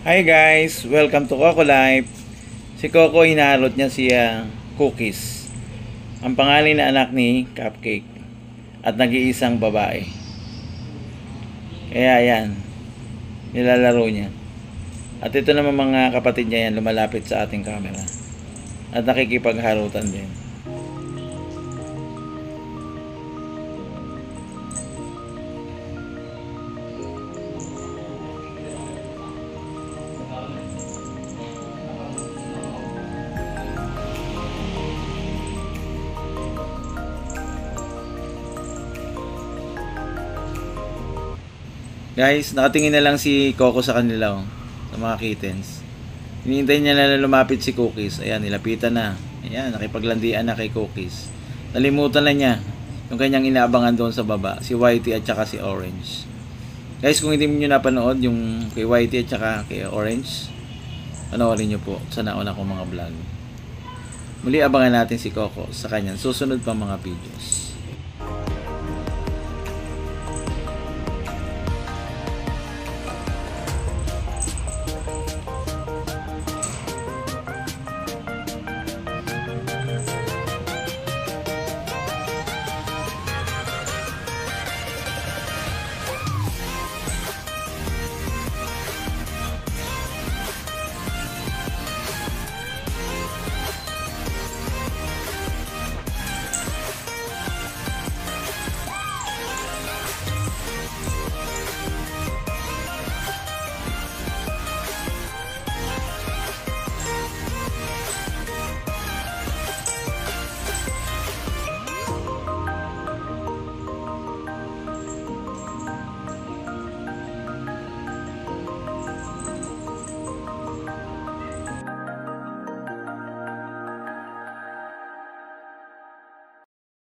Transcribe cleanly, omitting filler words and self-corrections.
Hi guys! Welcome to Coco Life. Si Coco, hinalot niya siya Cookies. Ang pangalan na anak ni Cupcake. At nag-iisang babae. Kaya yan, nilalaro niya. At ito naman mga kapatid niya yan, lumalapit sa ating camera. At nakikipagharutan din. Guys, nakatingin na lang si Coco sa kanila, sa mga kittens. Hinihintay niya na lumapit si Cookies. Ayan, nilapitan na. Ayan, nakipaglandian na kay Cookies. Nalimutan na niya yung kanyang inaabangan doon sa baba, si Whitey at saka si Orange. Guys, kung hindi niyo napanood yung kay Whitey at saka kay Orange, panoorin niyo po sa nauna kong mga vlog. Muli abangan natin si Coco sa kanyang susunod pa mga videos.